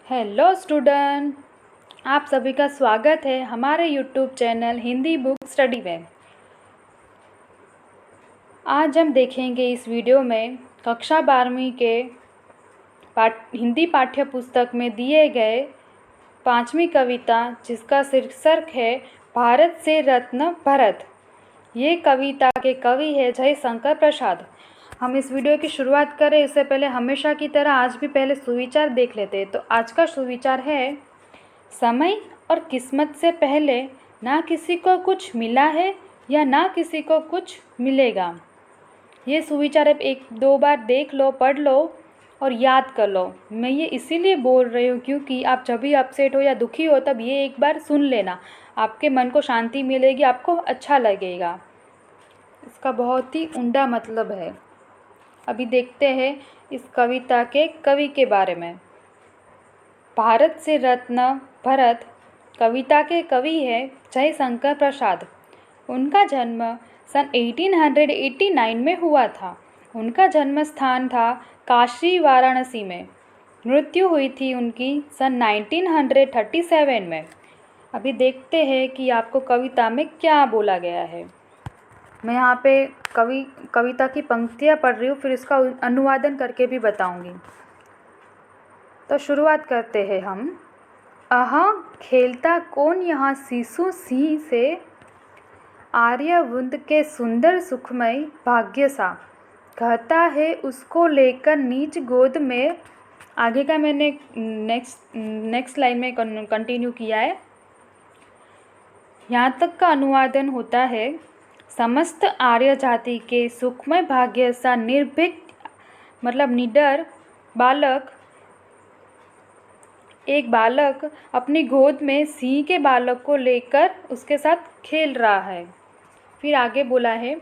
Hello student, आप सभी का स्वागत है हमारे YouTube channel Hindi book study में। आज हम देखेंगे इस वीडियो में कक्षा 12वीं के हिंदी पाठ्य पुस्तक में दिए गए 5वीं कविता, जिसका शीर्षक है भारत से रत्न भरत। ये कविता के कवि है जयशंकर प्रसाद। हम इस वीडियो की शुरुआत करें इससे पहले हमेशा की तरह आज भी पहले सुविचार देख लेते हैं। तो आज का सुविचार है, समय और किस्मत से पहले ना किसी को कुछ मिला है या ना किसी को कुछ मिलेगा। ये सुविचार अब एक दो बार देख लो, पढ़ लो और याद कर लो। मैं ये इसीलिए बोल रही हूँ क्योंकि आप जब भी अपसेट हो या दुखी हो तब ये एक बार सुन लेना, आपके मन को शांति मिलेगी, आपको अच्छा लगेगा। इसका बहुत ही उम्दा मतलब है। अभी देखते हैं इस कविता के कवि के बारे में। भारत से रत्न भरत कविता के कवि है जयशंकर प्रसाद। उनका जन्म सन 1889 में हुआ था। उनका जन्म स्थान था काशी, वाराणसी में। मृत्यु हुई थी उनकी सन 1937 में। अभी देखते हैं कि आपको कविता में क्या बोला गया है। मैं यहाँ पे कविता की पंक्तियाँ पढ़ रही हूँ, फिर इसका अनुवादन करके भी बताऊँगी। तो शुरुआत करते हैं हम। आहा खेलता कौन यहाँ शिशु सिंह से, आर्यवुंद के सुंदर सुखमय भाग्य सा, कहता है उसको लेकर नीच गोद में। आगे का मैंने नेक्स्ट लाइन में कंटिन्यू किया है। यहाँ तक का अनुवादन होता है, समस्त आर्य जाति के सुखमय भाग्य सा निर्भीक मतलब निडर बालक, एक बालक अपनी गोद में सिंह के बालक को लेकर उसके साथ खेल रहा है। फिर आगे बोला है,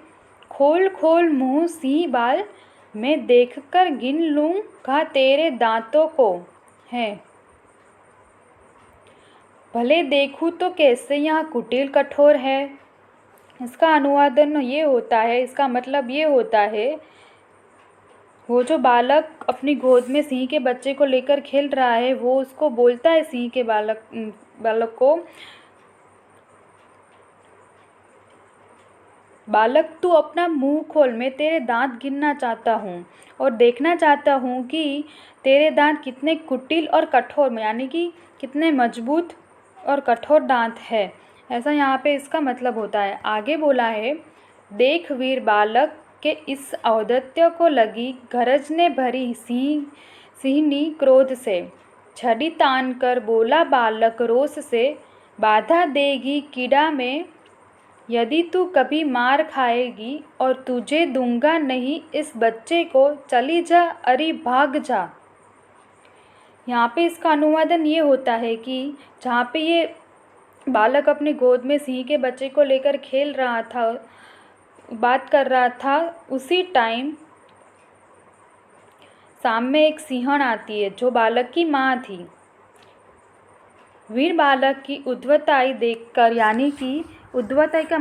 खोल खोल मुँह सिंह बाल, मैं देखकर गिन लूँगा तेरे दांतों को है। भले देखूँ तो कैसे यहाँ कुटिल कठोर है। इसका अनुवादन ये होता है, इसका मतलब ये होता है, वो जो बालक अपनी गोद में सिंह के बच्चे को लेकर खेल रहा है, वो उसको बोलता है सिंह के बालक को, बालक तू अपना मुंह खोल, मैं तेरे दांत गिनना चाहता हूँ और देखना चाहता हूँ कि तेरे दांत कितने कुटिल और कठोर, यानी कि कितने मजबूत और कठोर दांत है। ऐसा यहाँ पे इसका मतलब होता है। आगे बोला है, देख वीर बालक के इस औदत्य को लगी गरजने भरी सिंहनी क्रोध से, छड़ी तान कर बोला बालक रोष से, बाधा देगी कीड़ा में यदि तू कभी मार खाएगी, और तुझे दूंगा नहीं इस बच्चे को, चली जा अरे भाग जा। यहाँ पे इसका अनुवादन ये होता है कि जहाँ पे ये बालक अपनी गोद में सिंह के बच्चे को लेकर खेल रहा था, बात कर रहा था, उसी टाइम सामने एक सिंहण आती है जो बालक की माँ थी। वीर बालक की उद्धवताई देखकर, यानी कि उद्धवताई का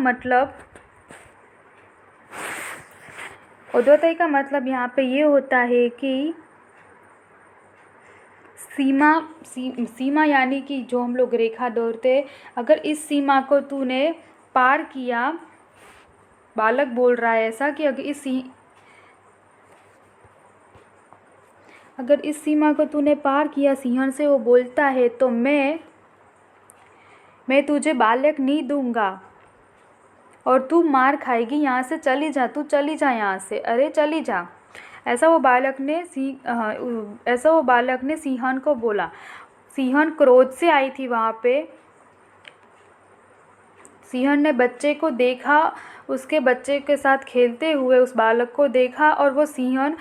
मतलब यहाँ पे ये होता है कि सीमा यानी कि जो हम लोग रेखा दौड़ते, अगर इस सीमा को तूने पार किया, बालक बोल रहा है ऐसा कि अगर इस सीमा को तूने पार किया, सिंहण से वो बोलता है, तो मैं तुझे बालक नहीं दूंगा और तू मार खाएगी, यहाँ से चली जा, तू चली जा यहाँ से, अरे चली जा। ऐसा वो बालक ने सिंहण को बोला। सिंहण क्रोध से आई थी वहाँ पे। सिंहण ने बच्चे को देखा, उसके बच्चे के साथ खेलते हुए उस बालक को देखा और वो सिंहण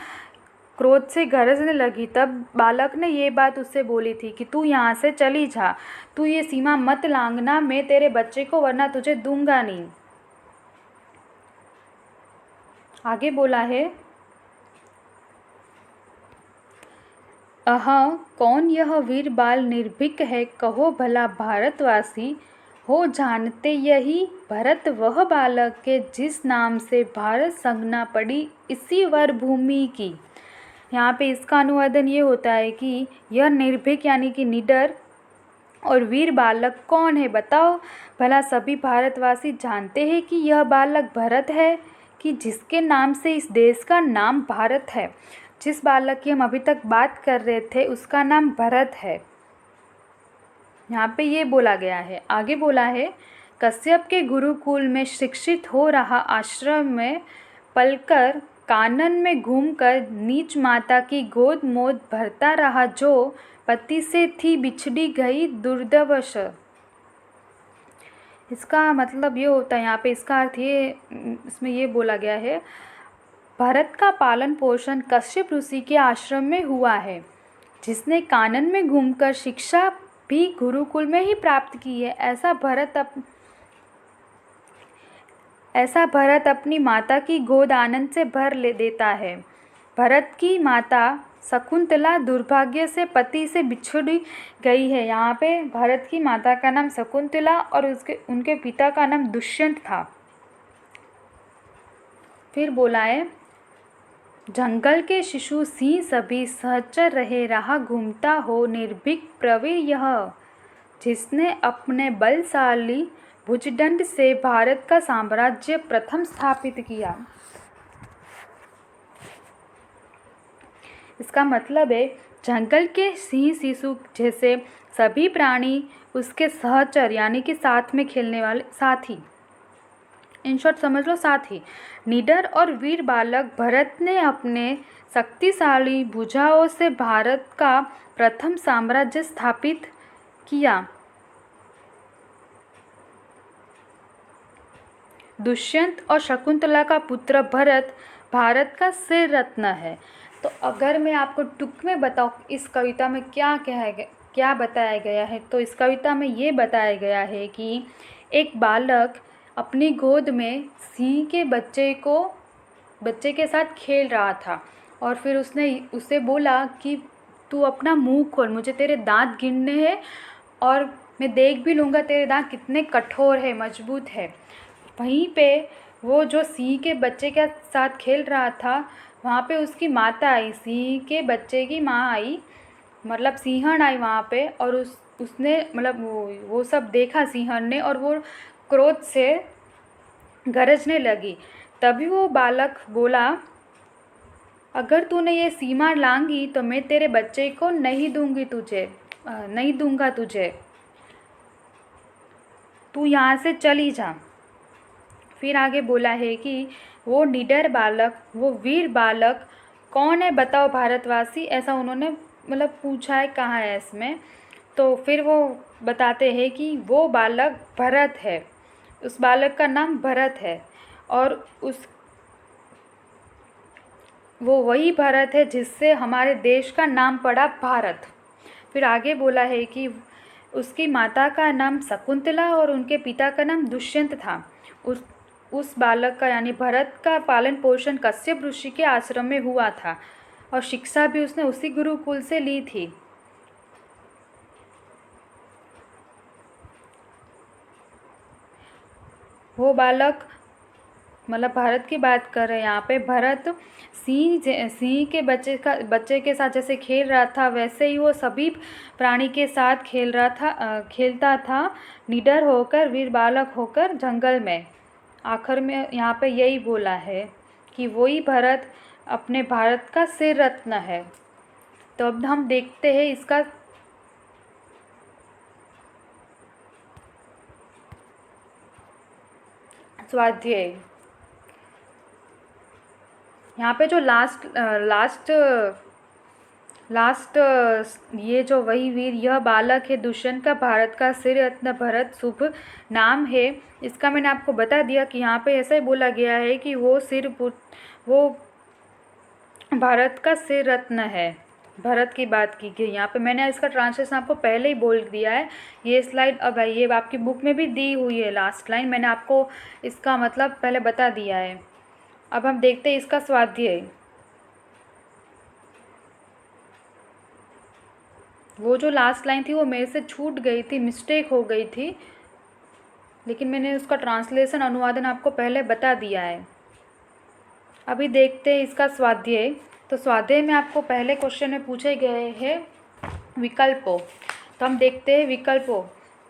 क्रोध से गरजने लगी। तब बालक ने ये बात उससे बोली थी कि तू यहाँ से चली जा, तू ये सीमा मत लांघना, मैं तेरे बच्चे को वरना तुझे दूंगा नहीं। आगे बोला है, कौन यह वीर बाल निर्भीक है, कहो भला भारतवासी, हो जानते यही भरत वह बालक के जिस नाम से भारत संज्ञा पड़ी इसी वर भूमि की। यहाँ पे इसका अनुवादन ये होता है कि यह निर्भीक यानी कि निडर और वीर बालक कौन है बताओ भला। सभी भारतवासी जानते हैं कि यह बालक भरत है, कि जिसके नाम से इस देश का नाम भारत है। जिस बालक की हम अभी तक बात कर रहे थे उसका नाम भरत है। यहाँ पे ये बोला गया है। आगे बोला है, कश्यप के गुरुकुल में शिक्षित हो रहा, आश्रम में पलकर कानन में घूमकर नीच माता की गोद मोद भरता रहा, जो पति से थी बिछड़ी गई दुर्दवश। इसका मतलब ये होता है, यहाँ पे इसका अर्थ ये इसमें ये बोला गया है, भरत का पालन पोषण कश्यप ऋषि के आश्रम में हुआ है, जिसने कानन में घूमकर शिक्षा भी गुरुकुल में ही प्राप्त की है। ऐसा भरत अपनी माता की गोद आनंद से भर ले देता है। भरत की माता शकुंतला दुर्भाग्य से पति से बिछड़ी गई है। यहाँ पे भरत की माता का नाम शकुंतला और उनके पिता का नाम दुष्यंत था। फिर बोला है, जंगल के शिशु सिंह सभी सहचर रहे, रहा घूमता हो निर्भीक प्रवीर यह, जिसने अपने बलशाली भुजदंड से भारत का साम्राज्य प्रथम स्थापित किया। इसका मतलब है जंगल के सिंह शिशु जैसे सभी प्राणी उसके सहचर यानी कि साथ में खेलने वाले साथी, इन शॉर्ट समझ लो साथी, निडर और वीर बालक भरत ने अपने शक्तिशाली भुजाओं से भारत का प्रथम साम्राज्य स्थापित किया। दुष्यंत और शकुंतला का पुत्र भरत भारत का सिर रत्न है। तो अगर मैं आपको टुक में बताऊँ इस कविता में क्या बताया गया है, तो इस कविता में ये बताया गया है कि एक बालक अपनी गोद में सिंह के बच्चे के साथ खेल रहा था और फिर उसने उसे बोला कि तू अपना मुंह खोल, मुझे तेरे दांत गिनने हैं और मैं देख भी लूँगा तेरे दांत कितने कठोर है, मजबूत है। वहीं पे वो जो सिंह के बच्चे के साथ खेल रहा था, वहाँ पे उसकी माता आई, सिंह के बच्चे की माँ आई, मतलब सिंहन आई वहाँ पे, और उसने मतलब वो सब देखा सिंहन ने, और वो क्रोध से गरजने लगी। तभी वो बालक बोला, अगर तूने ये सीमा लांघी तो मैं तेरे बच्चे को नहीं दूंगा तुझे, तू यहाँ से चली जा। फिर आगे बोला है कि वो निडर बालक, वो वीर बालक कौन है बताओ भारतवासी, ऐसा उन्होंने मतलब पूछा है, कहा है इसमें। तो फिर वो बताते हैं कि वो बालक भरत है, उस बालक का नाम भरत है, और वो वही भरत है जिससे हमारे देश का नाम पड़ा भारत। फिर आगे बोला है कि उसकी माता का नाम शकुंतला और उनके पिता का नाम दुष्यंत था। उस बालक का यानी भरत का पालन पोषण कश्यप ऋषि के आश्रम में हुआ था और शिक्षा भी उसने उसी गुरुकुल से ली थी। वो बालक मतलब भारत की बात कर रहे हैं यहाँ पे। भरत सिंह के बच्चे के साथ जैसे खेल रहा था, वैसे ही वो सभी प्राणी के साथ खेलता था, निडर होकर, वीर बालक होकर जंगल में। आखिर में यहाँ पे यही बोला है कि वही भरत अपने भारत का सिर रत्न है। तो अब हम देखते हैं इसका स्वाध्याय। यहाँ पे जो लास्ट ये जो वही वीर यह बालक है दुष्यंत का, भारत का सिर रत्न भरत शुभ नाम है। इसका मैंने आपको बता दिया कि यहाँ पे ऐसा ही बोला गया है कि वो भारत का सिर रत्न है, भरत की बात की गई। यहाँ पे मैंने इसका ट्रांसलेशन आपको पहले ही बोल दिया है। ये स्लाइड अब ये आपकी बुक में भी दी हुई है, लास्ट लाइन मैंने आपको इसका मतलब पहले बता दिया है। अब हम देखते हैं इसका स्वाध्याय। वो जो लास्ट लाइन थी वो मेरे से छूट गई थी, मिस्टेक हो गई थी, लेकिन मैंने उसका ट्रांसलेशन अनुवादन आपको पहले बता दिया है। अभी देखते हैं इसका स्वाध्याय। तो स्वाध्याय में आपको पहले क्वेश्चन में पूछे गए हैं विकल्पों। तो हम देखते हैं विकल्पों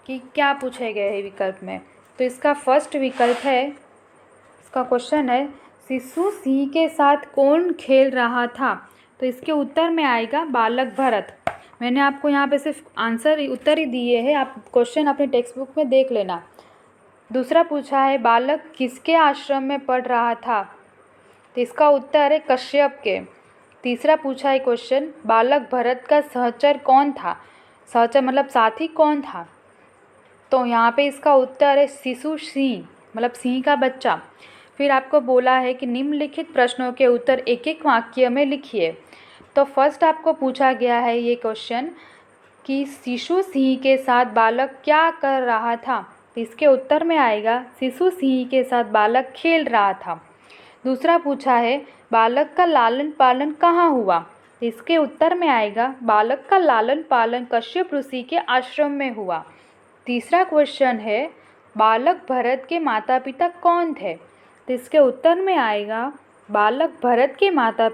कि क्या पूछे गए हैं विकल्प में। तो इसका फर्स्ट विकल्प है, इसका क्वेश्चन है शिशु सिंह के साथ कौन खेल रहा था। तो इसके उत्तर में आएगा बालक भरत। मैंने आपको यहाँ पे सिर्फ उत्तर ही दिए हैं, आप क्वेश्चन अपने टेक्स्ट बुक में देख लेना। दूसरा पूछा है बालक किसके आश्रम में पढ़ रहा था। तो इसका उत्तर है कश्यप के। तीसरा पूछा है क्वेश्चन बालक भरत का सहचर कौन था। सहचर मतलब साथी कौन था। तो यहाँ पे इसका उत्तर है शिशु सिंह, मतलब सिंह का बच्चा। फिर आपको बोला है कि निम्नलिखित प्रश्नों के उत्तर एक एक वाक्य में लिखिए। तो फर्स्ट आपको पूछा गया है ये क्वेश्चन कि शिशु सिंह के साथ बालक क्या कर रहा था। तो इसके उत्तर में आएगा शिशु सिंह के साथ बालक खेल रहा था। दूसरा पूछा है बालक का लालन पालन कहाँ हुआ। तो इसके उत्तर में आएगा बालक का लालन पालन कश्यप ऋषि के आश्रम में हुआ। तीसरा क्वेश्चन है बालक भरत के माता पिता कौन थे। तो इसके उत्तर में आएगा बालक भरत के माता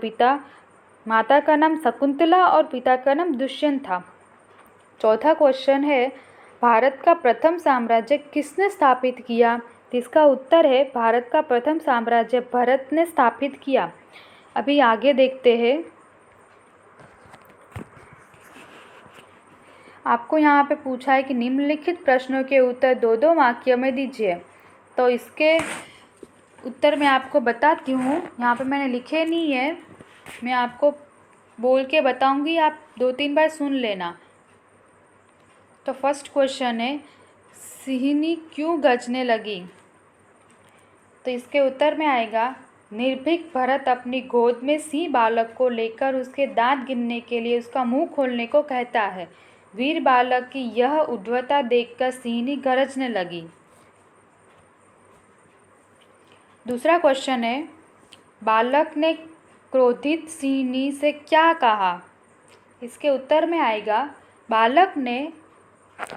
का नाम शकुंतला और पिता का नाम दुष्यंत था। चौथा क्वेश्चन है भारत का प्रथम साम्राज्य किसने स्थापित किया। तो इसका उत्तर है भारत का प्रथम साम्राज्य भरत ने स्थापित किया। अभी आगे देखते हैं। आपको यहाँ पे पूछा है कि निम्नलिखित प्रश्नों के उत्तर दो दो वाक्य में दीजिए। तो इसके उत्तर मैं आपको बताती हूँ, यहाँ पे मैंने लिखे नहीं है, मैं आपको बोल के बताऊँगी, आप 2-3 बार सुन लेना। तो फर्स्ट क्वेश्चन है सिंहनी क्यों गरजने लगी। तो इसके उत्तर में आएगा निर्भीक भरत अपनी गोद में सिंह बालक को लेकर उसके दांत गिनने के लिए उसका मुंह खोलने को कहता है। वीर बालक की यह उद्धवता देखकर सिंहनी गरजने लगी। दूसरा क्वेश्चन है बालक ने क्रोधित सिंहनी से क्या कहा। इसके उत्तर में आएगा बालक ने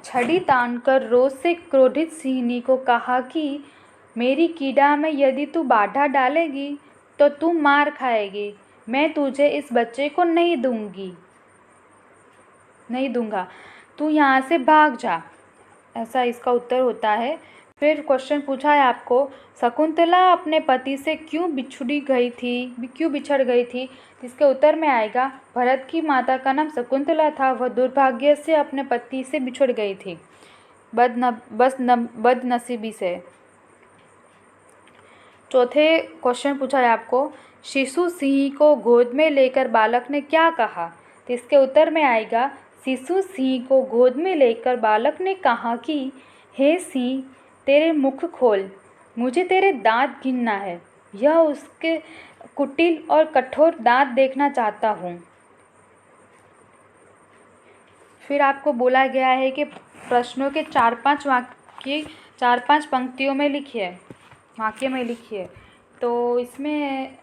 छड़ी तानकर रोज से क्रोधित सिंहनी को कहा कि मेरी कीड़ा में यदि तू बाधा डालेगी तो तू मार खाएगी, मैं तुझे इस बच्चे को नहीं दूंगा, तू यहाँ से भाग जा। ऐसा इसका उत्तर होता है। फिर क्वेश्चन पूछा है आपको शकुंतला अपने पति से क्यों बिछड़ गई थी। इसके उत्तर में आएगा भरत की माता का नाम शकुंतला था, वह दुर्भाग्य से अपने पति से बिछड़ गई थी, बदनसीबी से। चौथे क्वेश्चन पूछा है आपको शिशु सिंह को गोद में लेकर बालक ने क्या कहा। तो इसके उत्तर में आएगा शिशु सिंह को गोद में लेकर बालक ने कहा कि हे सिंह तेरे मुख खोल, मुझे तेरे दांत गिनना है, यह उसके कुटिल और कठोर दांत देखना चाहता हूँ। फिर आपको बोला गया है कि प्रश्नों के 4-5 पंक्तियों में वाक्य में लिखिए। तो इसमें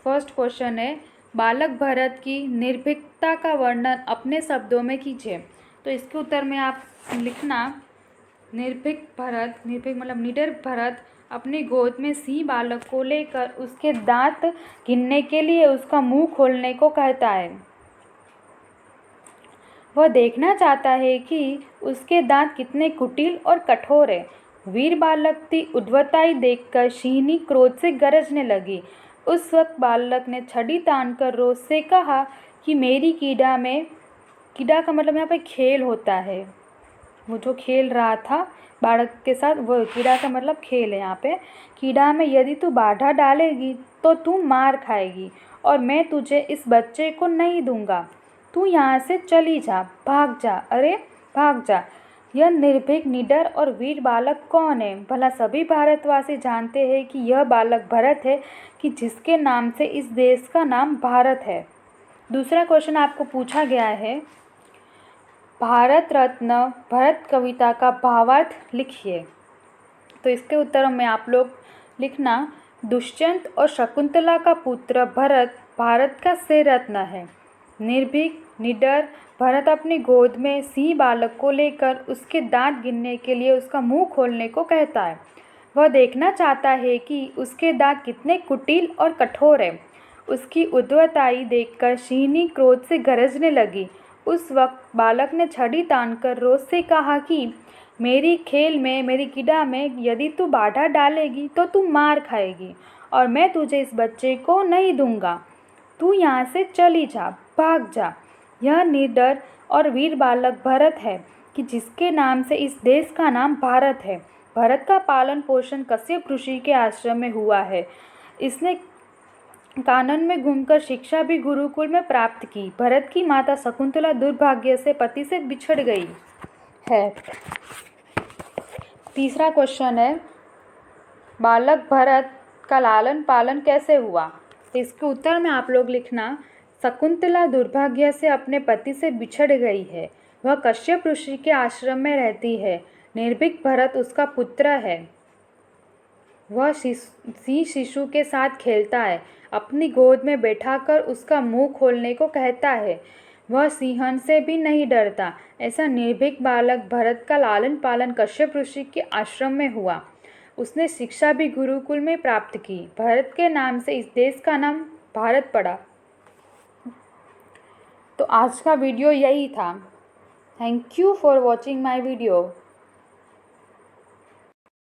फर्स्ट क्वेश्चन है बालक भरत की निर्भीकता का वर्णन अपने शब्दों में कीजिए। तो इसके उत्तर में आप लिखना निर्भीक मतलब निडर भरत अपनी गोद में सिंह बालक को लेकर उसके दांत गिनने के लिए उसका मुंह खोलने को कहता है। वह देखना चाहता है कि उसके दांत कितने कुटिल और कठोर है। वीर बालक की उद्धवताई देखकर सिंहनी क्रोध से गरजने लगी। उस वक्त बालक ने छड़ी तानकर रोज से कहा कि मेरी कीड़ा का मतलब यहाँ पे खेल होता है, वो जो खेल रहा था बालक के साथ, वो कीड़ा का मतलब खेल है। यहाँ पे कीड़ा में यदि तू बाधा डालेगी तो तू मार खाएगी और मैं तुझे इस बच्चे को नहीं दूंगा, तू यहाँ से चली जा, भाग जा, अरे भाग जा। यह निर्भीक निडर और वीर बालक कौन है। भला सभी भारतवासी जानते हैं कि यह बालक भरत है कि जिसके नाम से इस देश का नाम भारत है। दूसरा क्वेश्चन आपको पूछा गया है भारत रत्न भरत कविता का भावार्थ लिखिए। तो इसके उत्तर में आप लोग लिखना दुष्यंत और शकुंतला का पुत्र भरत भारत का से रत्न है। निर्भीक निडर भरत अपनी गोद में सिंह बालक को लेकर उसके दांत गिनने के लिए उसका मुंह खोलने को कहता है। वह देखना चाहता है कि उसके दांत कितने कुटिल और कठोर है। उसकी उद्वताई देखकर सिंहनी क्रोध से गरजने लगी। उस वक्त बालक ने छड़ी तानकर रोष से कहा कि मेरी खेल में, मेरी क्रीड़ा में यदि तू बाधा डालेगी तो तू मार खाएगी, और मैं तुझे इस बच्चे को नहीं दूंगा। तू यहाँ से चली जा, भाग जा। यह निडर और वीर बालक भरत है कि जिसके नाम से इस देश का नाम भारत है। भरत का पालन पोषण कश्यप ऋषि के आश्रम में हुआ है। इसने कानन में घूमकर शिक्षा भी गुरुकुल में प्राप्त की। भरत की माता शकुंतला दुर्भाग्य से पति से बिछड़ गई है। तीसरा क्वेश्चन है, बालक भरत का लालन पालन कैसे हुआ? इसके उत्तर में आप लोग लिखना, शकुंतला दुर्भाग्य से अपने पति से बिछड़ गई है। वह कश्यप ऋषि के आश्रम में रहती है। निर्भीक भरत उसका पुत्र है। वह सिंह शिशु के साथ खेलता है, अपनी गोद में बैठाकर उसका मुंह खोलने को कहता है। वह सिंहन से भी नहीं डरता। ऐसा निर्भीक बालक भरत का लालन पालन कश्यप ऋषि के आश्रम में हुआ। उसने शिक्षा भी गुरुकुल में प्राप्त की। भरत के नाम से इस देश का नाम भारत पड़ा। तो आज का वीडियो यही था। Thank you for watching my video.